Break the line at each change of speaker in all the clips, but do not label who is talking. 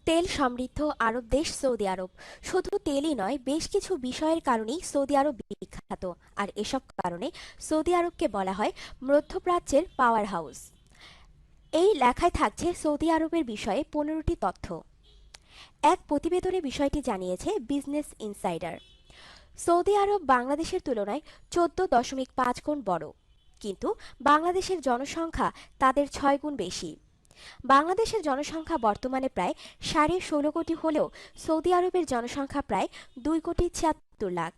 তেল সমৃদ্ধ আরব দেশ সৌদি আরব। শুধু তেলই নয়, বেশ কিছু বিষয়ের কারণেই সৌদি আরব বিখ্যাত। আর এসব কারণে সৌদি আরবকে বলা হয় মধ্যপ্রাচ্যের পাওয়ার হাউস। এই লেখায় থাকছে সৌদি আরবের বিষয়ে 15টি তথ্য। এক প্রতিবেদনে বিষয়টি জানিয়েছে বিজনেস ইনসাইডার। সৌদি আরব বাংলাদেশের তুলনায় 14.5 গুণ বড়, কিন্তু বাংলাদেশের জনসংখ্যা তাদের 6 গুণ বেশি। বাংলাদেশের জনসংখ্যা বর্তমানে প্রায় 16.5 কোটি হলেও সৌদি আরবের জনসংখ্যা প্রায় 2,76,00,000।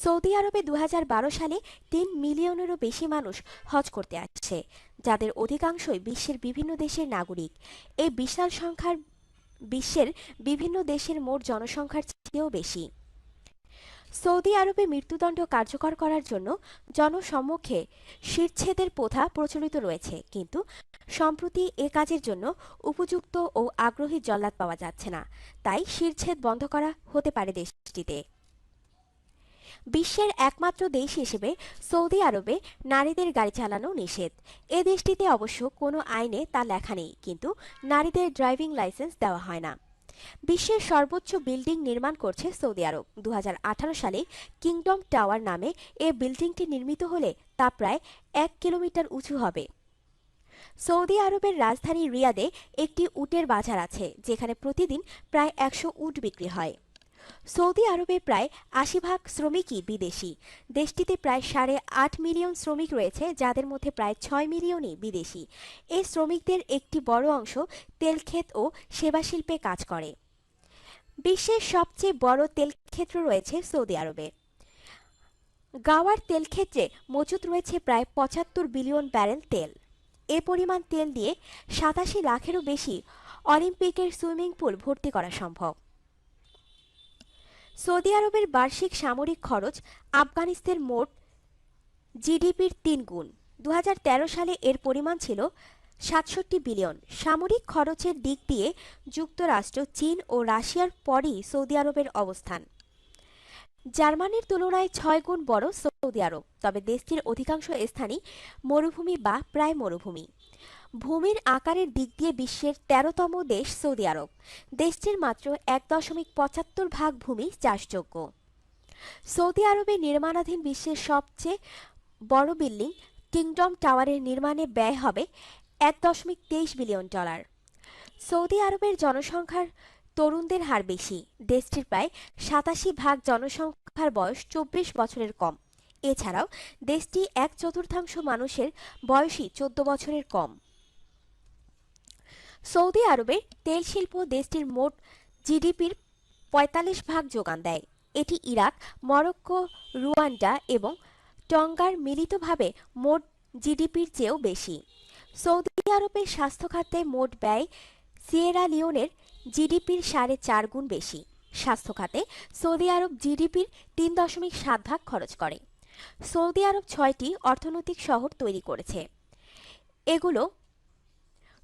সৌদি আরবে 2012 সালে 3 মিলিয়নেরও বেশি মানুষ হজ করতে আসছে, যাদের অধিকাংশই বিশ্বের বিভিন্ন দেশের নাগরিক। এই বিশাল সংখ্যার বিশ্বের বিভিন্ন দেশের মোট জনসংখ্যার চেয়েও বেশি। সৌদি আরবে মৃত্যুদণ্ড কার্যকর করার জন্য জনসম্মুখে শিরশ্ছেদের প্রথা প্রচলিত রয়েছে, কিন্তু সম্প্রতি এ কাজের জন্য উপযুক্ত ও আগ্রহী জল্লাদ পাওয়া যাচ্ছে না। তাই শিরশ্ছেদ বন্ধ করা হতে পারে দেশটিতে। বিশ্বের একমাত্র দেশ হিসেবে সৌদি আরবে নারীদের গাড়ি চালানো নিষেধ। এ দেশটিতে অবশ্য কোনো আইনে তা লেখা নেই, কিন্তু নারীদের ড্রাইভিং লাইসেন্স দেওয়া হয় না। বিশ্বের সর্বোচ্চ বিল্ডিং নির্মাণ করছে সৌদি আরব। 2018 সালে কিংডম টাওয়ার নামে এ বিল্ডিংটি নির্মিত হলে তা প্রায় 1 কিলোমিটার উঁচু হবে। সৌদি আরবের রাজধানী রিয়াদে একটি উটের বাজার আছে, যেখানে প্রতিদিন প্রায় 100 উট বিক্রি হয়। সৌদি আরবে প্রায় 80% শ্রমিকই বিদেশি। দেশটিতে প্রায় 8.5 মিলিয়ন শ্রমিক রয়েছে, যাদের মধ্যে প্রায় 6 মিলিয়নই বিদেশি। এই শ্রমিকদের একটি বড় অংশ তেলক্ষেত ও সেবা শিল্পে কাজ করে। বিশ্বের সবচেয়ে বড় তেলক্ষেত্র রয়েছে সৌদি আরবে। গাওয়ার তেলক্ষেত্রে মজুত রয়েছে প্রায় 75 বিলিয়ন ব্যারেল তেল। এ পরিমাণ তেল দিয়ে 87 লাখেরও বেশি অলিম্পিকের সুইমিং পুল ভর্তি করা সম্ভব। সৌদি আরবের বার্ষিক সামরিক খরচ আফগানিস্তানের মোট জিডিপির 3 গুণ। 2013 সালে এর পরিমাণ ছিল 67 বিলিয়ন। সামরিক খরচের দিক দিয়ে যুক্তরাষ্ট্র, চীন ও রাশিয়ার পরই সৌদি আরবের অবস্থান। জার্মানির তুলনায় 6 গুণ বড় সৌদি আরব, তবে দেশটির অধিকাংশ স্থানই মরুভূমি বা প্রায় মরুভূমি। ভূমির আকারের দিক দিয়ে বিশ্বের 13তম দেশ সৌদি আরব। দেশটির মাত্র 1.75 ভাগ ভূমি চাষযোগ্য। সৌদি আরবে নির্মাণাধীন বিশ্বের সবচেয়ে বড় বিল্ডিং কিংডম টাওয়ারের নির্মাণে ব্যয় হবে $1.23 বিলিয়ন। সৌদি আরবের জনসংখ্যার তরুণদের হার বেশি। দেশটির প্রায় 87% জনসংখ্যার বয়স 24 বছরের কম। এছাড়াও দেশটি 1/4 মানুষের বয়সী 14 বছরের কম। সৌদি আরবের তেল শিল্প দেশটির মোট জিডিপির 45% যোগান দেয়। এটি ইরাক, মরক্কো, রুয়ান্ডা এবং টঙ্গার মিলিতভাবে মোট জিডিপির চেয়েও বেশি। সৌদি আরবের স্বাস্থ্য খাতে মোট ব্যয় সিয়েরা লিওনের জিডিপির 4.5 গুণ বেশি। স্বাস্থ্য খাতে সৌদি আরব জিডিপির 3.7 ভাগ খরচ করে। সৌদি আরব 6টি অর্থনৈতিক শহর তৈরি করেছে। এগুলো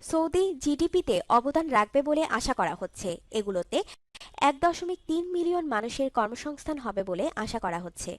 সৌদি জিডিপিতে অবদান রাখবে বলে আশা করা হচ্ছে। এগুলোতে 1.3 মিলিয়ন মানুষের কর্মসংস্থান হবে বলে আশা করা হচ্ছে।